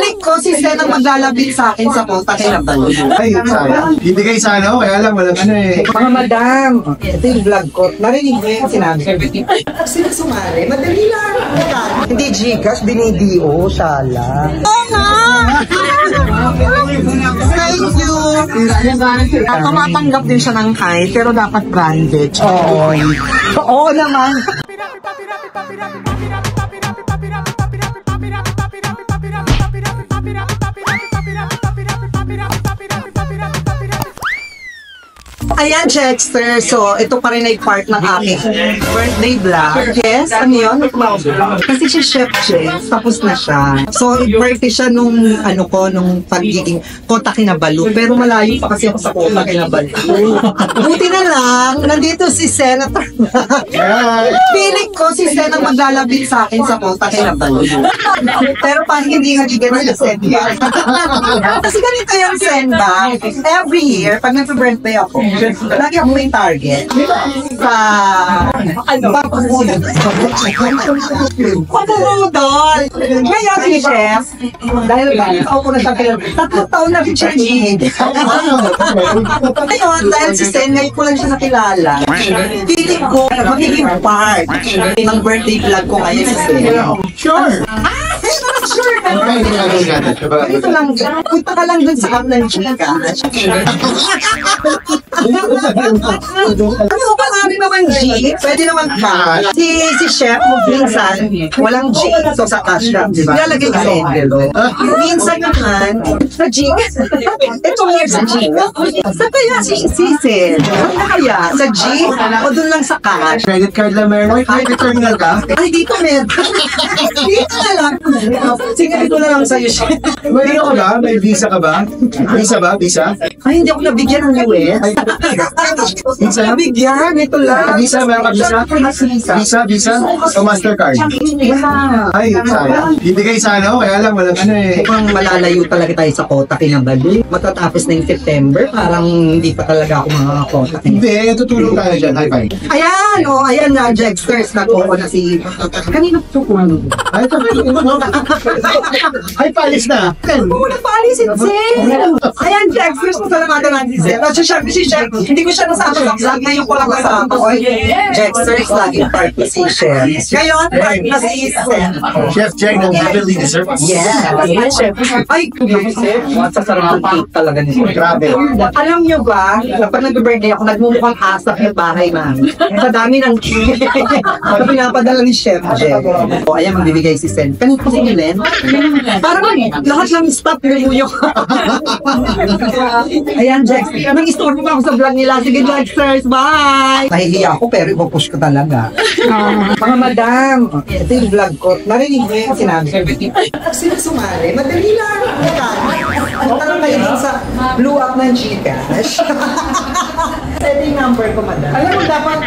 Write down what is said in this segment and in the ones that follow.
Piling ko si Sen ang maglalabit sa akin sa kota kinabalu. Ay, sayang. Hindi kayo sa ano, kaya lang walang ano eh. Mga madam, ito yung vlog ko. Narinig mo yung sinabi. Sila sumari, madali lang. Hindi Gcash, binidio, shala. Oo nga! Thank you! Tumatanggap din siya ng height, pero dapat branded. Oo. Oo naman. Ayan, Jexter. So, ito pa rin ay part ng aking birthday vlog. Yes, ano yun? Kasi si Chef James, tapos na siya. So, birthday siya nung, nung pagiging Kota Kinabalu. Pero malayo pa kasi ako sa Kota Kinabalu. Buti na lang, nandito si Senator. Feeling ko si Sen ang maglalabit sa akin sa Kota Kinabalu. Pero parang hindi nga gigana na Senba. Kasi ganito yung Senba. Every year, pag nag-birthday ako, lagi ako may target sa pagmumudol. Ngayon si Chef, dahil ako na siya kaya 3 taon na rin siya ngayon, dahil si Sen, ngayon ko lang siya nakilala. Feeling ko, magiging part ng birthday vlog ko ngayon si Sen. Sure! Sure! Ito lang, punta ka lang dun sa app ng Gcash. Ano ba kami naman G? Pwede naman ka. Si Chef, minsan, walang G. So sa cash lang, di ba? Ilalagay ka sa envelope. Minsan naman, sa G. Ito here sa G. Sa kaya si Sen? Saan na kaya? Sa G? O dun lang sa cash? Credit card lang meron. May credit terminal ka? Ay, dito meron. Dito na lang. Sige, dito na lang sa'yo, Chef. May ano ka ba? May visa ka ba? Visa ba? Visa? Ay, hindi ako nabigyan ng US. Visa? Nabigyan, ito lang. Visa? Meron ka visa? Visa? Visa? O Mastercard? Ay, sayang. Hindi kayo sa ano, kaya lang walang ano eh. Mukhang malalayo talaga tayo sa Kota Kinabalu. Matatapos na yung September, parang hindi pa talaga ako mga Kota Kinabalu. Hindi, tutulong tayo dyan. High five. Ayan, ayan na, Jexters. Nag-oo na si... Kanina tukuhan. Ay, ay, palis na. Oo, nagpalis si Zen. Ayan, Jexters. Masalamatan natin si Zen. At si Chef, hindi ko siya nasama sa vlog. Ngayon ko lang nasama. Jexters, laging party si Chef. Ngayon, party na si Zen. Chef Jay ng Heavenly Dessert. Yeah. Chef. Ay, Chef. Sasarap ng cake talaga niya. Grabe. Alam niyo ba, kapag nag-birthday ako, nagmumukhang asap yung bahay, ma'am. Sa dami ng cake. Sa pinapadala ni Chef Jay. O, ayan, magbibigay si Sen. Kanina ko si Milen. Parang lahat ng stop yung ayan, Jex. Nag-store mo pa ako sa vlog nila. Sige, Jexters. Bye! Nahihiya ako, pero ipupush ko talaga. Mga madam, ito yung vlog ko. Narinig mo yung sinabi. Sila sumari, madali lang. Punta lang kayo dun sa blue app ng Gcash. Ito yung number ko, madam. Alam mo, dapat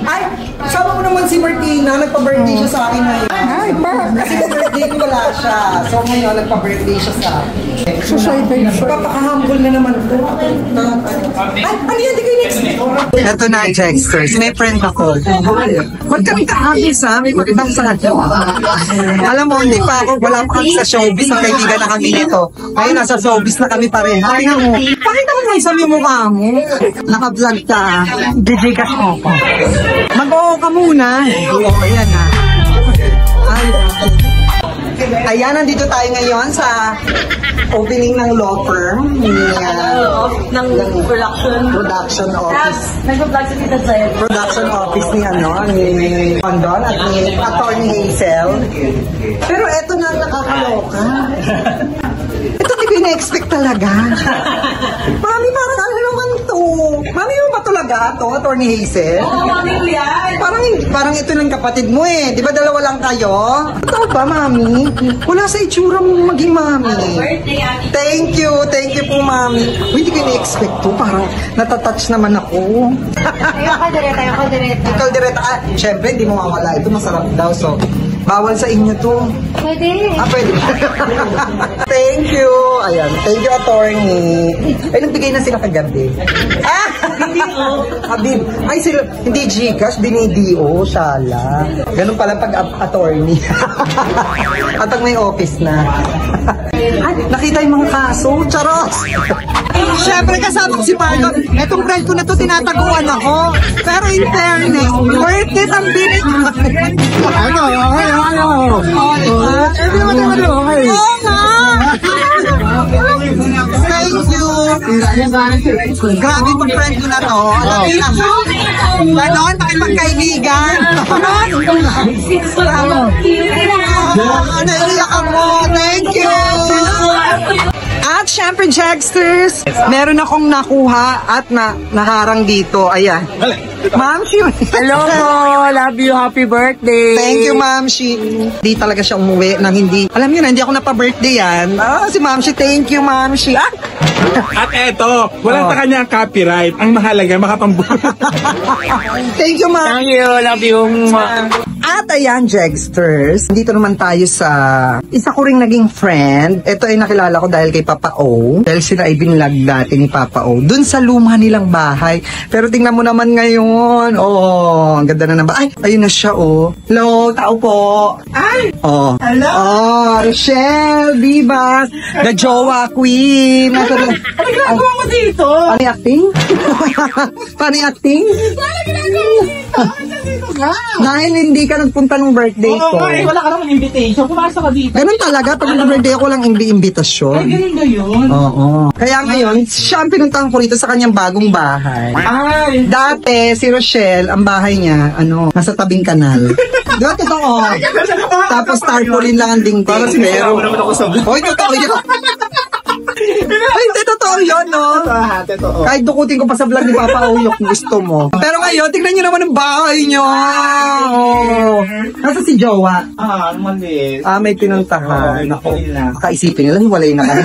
ay, sama mo naman si Martina. Nagpa-birthday siya sa akin ngayon. Ay, kasi birthday ko wala siya. So ngayon, nagpa-birthday siya sa akin. Papaka-humble na naman ito. Ay, ano yan? Di kayo next week. Ito na, Jexters. May friend ako. Huwag kami kahabis, ha? May magandang sa akin. Alam mo, hindi pa ako. Wala pa kami sa showbiz. Ang kaibigan na kami nito. Ngayon, nasa showbiz na kami pareho. Tingnan mo. Pakita mo nga isang yung mukha mo. Naka-vlog ka. Didigas mo ko. Mag-oo ka muna. Oo, ayan ha. Ayan, nandito tayo ngayon sa opening ng law firm ng production office. Nag-vlog sa Tita Zed. Production office ni Condon at ni Attorney Hazel. Pero eto na nakakaloka. Ito di ko na-expect talaga. Mami, parang ano naman to? Mami, mo ba talaga to, Attorney Hazel? Oo, mami yan. Parang ito ng kapatid mo eh. Di ba dalawa lang kayo? Ito ba, Mami? Wala sa itsura mong maging Mami. Birthday, Ate. Thank you po, Mami. Hindi ko na-expect to. Parang natatouch naman ako. Ayoko direta. Ikaw direta. Siyempre, hindi mo mawala. Ito masarap daw. So, bawal sa inyo to. Pwede. Pwede. Thank you. Ayan. Thank you, Attorney. Ay, nagbigay na sila kagabi. Hindi Habib. Ay, sila, hindi Gcash, dinidio, shala. Ganun pala pag attorney. At pag may office na. Ay, nakita yung mga kaso. Charos! Siyempre kasama ko si Marlo. Etong friend ko na to, tinataguan ako. Pero in fairness, worth it ang bilis. Oo nga! Thank you! Grabe itong friend ko na to. Alam niyo na. Ganon, pakipagkaibigan. Naiiyak ako. Thank you! At syempre, Jagsters, meron akong nakuha at naharang dito. Ayan. Ma'am Shi. Hello po! Love you! Happy birthday! Thank you, Ma'am Shi. Hindi talaga siya umuwi nang hindi. Alam niyo na, hindi ako napa-birthday yan. Si Ma'am Shi. Thank you, Ma'am Shi. At eto, walang sa kanya ang copyright. Ang mahalaga, makapambuhay. Thank you, Ma'am. Thank you! Love you! At ayan, Jagsters, dito naman tayo sa isa ko ring naging friend. Ito ay nakilala ko dahil kay Papa O. Dahil sila ay binlog dati ni Papa O. Dun sa luma nilang bahay. Pero tingnan mo naman ngayon. Oh, ang ganda na ng bahay. Ay, ayun na siya, oh. Hello, tao po. Ay! Oh. Hello? Oh, Rochelle, diba? The Jowa Queen. Ano ginagawa mo dito? Paano yung acting? Paano yung acting? Dahil hindi ka nagpunta ng birthday ko. Wala ka naman invitation. Pumasok ka dito. Ganun talaga, pag birthday ako lang imbitasyon. Ay, ganun ba yun? Oo. Kaya ngayon, siya ang pinuntahan ko rito sa kanyang bagong bahay. Ay! Dati, si Rochelle, ang bahay niya, nasa tabing kanal. Di ba, totoo? Tapos tarpaulin lang ang dingding. Pero, hoy, totoo yun. Ay, hindi, totoo yun, no? Kahit dukutin ko pa sa vlog ni Papa Uyok, gusto mo. Pero ngayon, tignan nyo naman ang bahay nyo. Oh. Nasa si Jowa? Malis. May pinuntahan. Ako, makaisipin nila, hiwalay na kami.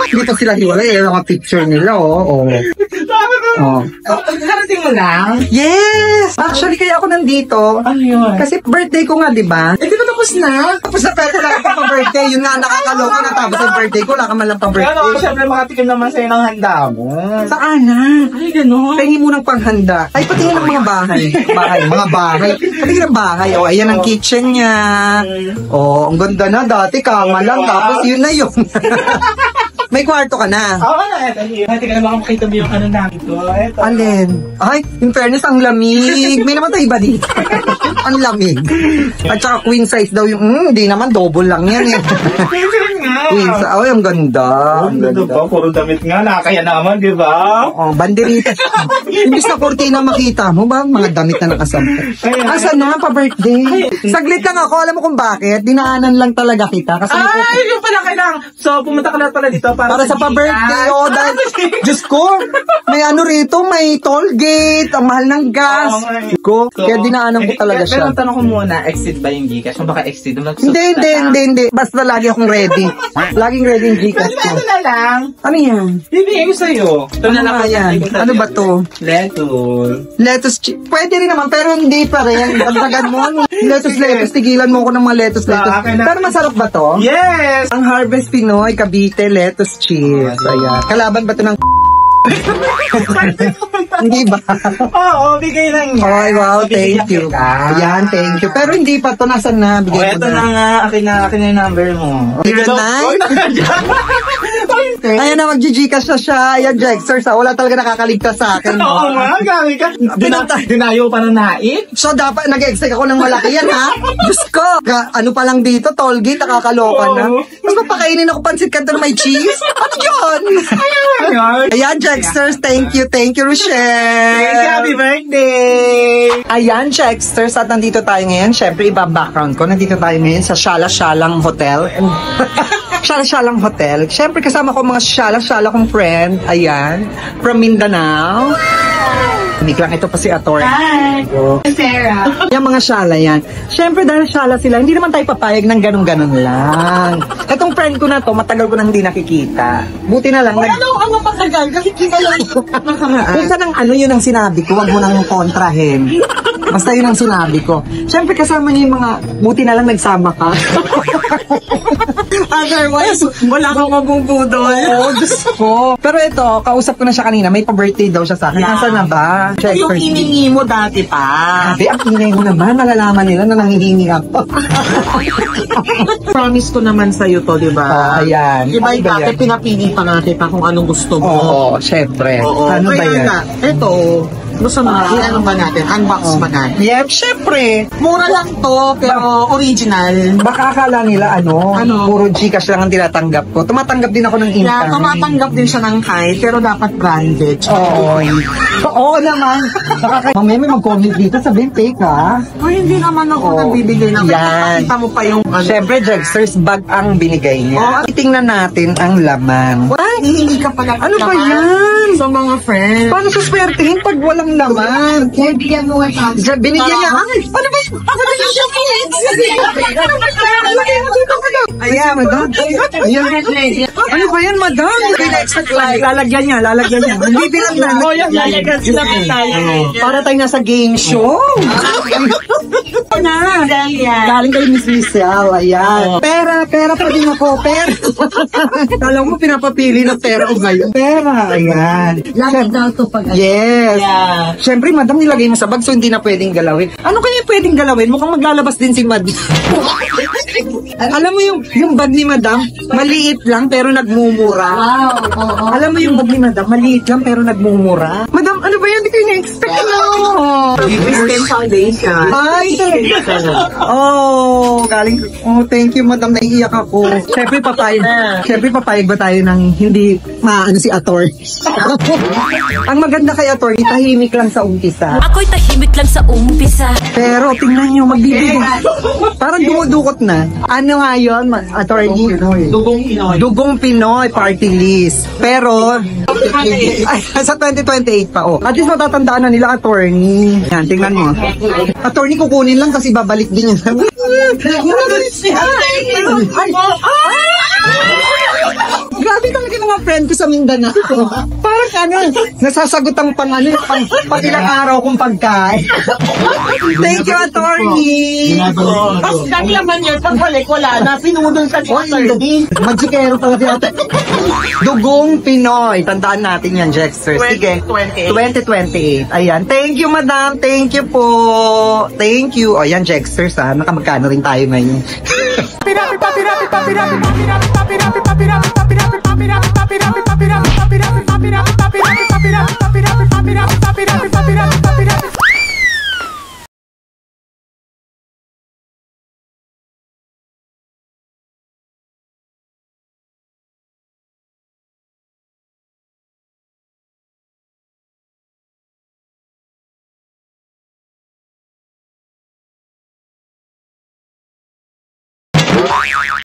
Hindi pa sila hiwalay, mga picture nila, oh. Narating mo lang? Yes! Actually, kaya ako nandito. Ano yun? Kasi birthday ko nga, di ba? Eh, di ba tapos na? Tapos na pero wala ka pa birthday. Yun nga, nakakaloka na tapos ang birthday ko, wala ka man lang pang birthday. Ano, syempre makatikim naman sa'yo ng handa mo. Saan na? Ay, gano'n. Pengi mo ng panghanda. Ay, patingin ang mga bahay. Mga bahay. Patingin ang bahay. O, ayan ang kitchen niya. O, ang ganda na. Dati kama lang. Tapos yun na yun. May kwarto ka na. Oo na, eto. Hindi ka naman makita mo yung namin to. Eto. Alin? Ay, in fairness, ang lamig. May naman tayo iba dito. Ang lamig. At saka queen size daw yung, hindi naman, double lang yan eh. Queen size. Ay, ang ganda. Ang Ano ba? Puro damit nga. Nakakaya naman, di ba? Oh, banderita. Imbis na kortina makita mo ba? Mga damit na nakasampa. Asa na? Pa-birthday. Saglit lang ako. Alam mo kung bakit? Dinaanan lang talaga kita. Kasi Ay, yung pala kailang. So, pumunta ka na pala dito para sa pa-birthday. Oh, dahil, Diyos ko, may rito, may toll gate. Ang mahal ng gas. Kaya dinaanan ko talaga siya. Pero tanong ko muna, exit ba yung Gcash? Kung baka exit, Hindi. Basta lagi akong ready. Laging ready yung Gcash ko. Ito na lang. Ano yan? Bibigay ko sa'yo. Ito na lang. Yan. Ano ba to? Lettuce. Pwede rin naman, pero hindi pa rin. Dagdagan mo. Lettuce. Tigilan mo ako ng mga lettuce. Pero masarap ba to? Yes! Ang Harvest Pinoy, Cavite, lettuce chips. Ayan. Kalaban ba to ng hindi ba? Oo, bigay lang yan. Ay, wow, thank you. Ayan, thank you. Pero hindi pa to, nasan na? Bigay Ito na nga, akin na yung number mo. 09? Ayan na, mag-Gcash na siya. Ayan, Jexers, wala talaga nakakaligtas sa akin. Oo nga, gami ka. Dinayo pa ng naip. So, dapat nag-expect ako ng malaki yan, ha? Diyos ko. Ano pa lang dito, toll gate, nakakaloka na. Mas mapakainin ako pansit kanto na may cheese. Ano yun? Ayan, Jexers, thank you, Rochelle. Happy birthday! Ayan, Jexters, at nandito tayo ngayon. Siyempre, iba background ko. Nandito tayo ngayon sa Shala-Shalang Hotel. Shala-Shalang Hotel. Siyempre, kasama ko mga Shala-Shala kong friend. Ayan, from Mindanao. Hindi lang, ito pa si Ator. Hi! Sarah. Yung mga Shala yan. Siyempre, dahil Shala sila, hindi naman tayo papayag ng ganun-ganun lang. Itong friend ko na to, matagal ko nang hindi nakikita. Buti na lang. Ano matagal? Kasi kita lang. Kung saan ang yun ang sinabi ko, wag mo nang kontrahin. Basta yun ang sinabi ko. Siyempre kasama niya yung mga, buti na lang nagsama ka. Otherwise, wala kang mabubudol. Oo, Diyos ko. Pero ito, kausap ko na siya kanina, may pa-birthday daw siya sa akin. Nasaan na ba? Check Yung first. iningi mo dati pa. Sabi, ang ingay mo naman, malalaman nila na nangihingi ako. Promise ko naman sa'yo to, di ba? Ayan. Diba Ano yung ba dati yan? pinapili pa natin pa kung anong gusto mo. Oo, syempre. Oo. Ano ba Kaya yan? nga, ito, gusto mo, ano ba natin? Unbox ba natin? Yep, syempre. Mura lang to, pero original. Baka akala nila, Ano? puro Gcash lang ang tinatanggap ko. Tumatanggap din ako ng Kaya income. tumatanggap din siya ng kahit, pero dapat branded. Oo. Oo naman. Mamaya may mag-comment dito, sabihin fake ha. Ay, hindi naman ako Oo. nagbibigay ng Yan. Nakita mo pa yung ano. Siyempre, Jagsters, bag ang binigay niya. Itingnan natin ang laman. Ay, hihingi ka pala. Ano ba yan? Sa mga friends. Paano sa swertihin pag walang laman? Kaya bigyan mo 1,000. Binigyan niya. Ay, ano ba yun? Ako na yung Ayan, madam. Ayan. Ano ba yan, madam? Lalagyan niya. Hindi bilang na. Oh, yan, lalagyan sila ng tayo. Para tayo nasa game show. Na. Galing kay Miss Michelle. Ayan. Pera pa din ako. Pera. Kala mo pinapapili ng pera ko ngayon. Pera. Ayan. Lagi daw to pag Yes. Yeah. Siyempre, madam, nilagay mo sa bag so hindi na pwedeng galawin. Ano kaya pwedeng galawin? Mukhang maglalabas din si madam. Alam mo yung bag ni madam, maliit lang pero nagmumura. Wow, oo. Alam mo yung bag ni madam, maliit lang pero nagmumura. Madam, ano ba yan? Hindi ko na-expect. Christian Foundation. Ay, galing. Oh, thank you, madam. Naiiyak ako. Siyempre, papayag ba tayo ng hindi maano si attorney? Ang maganda kay attorney, tahimik lang sa umpisa. Ako'y tahimik lang sa umpisa. Pero tingnan nyo, magbibigay. Parang dumudukot na. Ano nga yun, attorney? Dugong Pinoy. Dugong Pinoy party list. Pero, ay, sa 2028 pa, At least matatandaan na nila, attorney. Yan, tingnan mo. Attorney, kukunin lang kasi babalik din yun. Grabe talaga mga friend ko sa Mindanao. Parang nasasagot ang pang ilang araw kong pagkain. Thank you, attorney. Tapos dahil naman yun, pagbalik, wala na, pinudol sa attorney. Magikero pala si ate. Dugong Pinoy. Tandaan natin yan, Jexter. Sige. 2028. Ayan. Thank you, madam. Thank you po. Thank you. O, yan, Jexter. Nakamagkano rin tayo ngayon.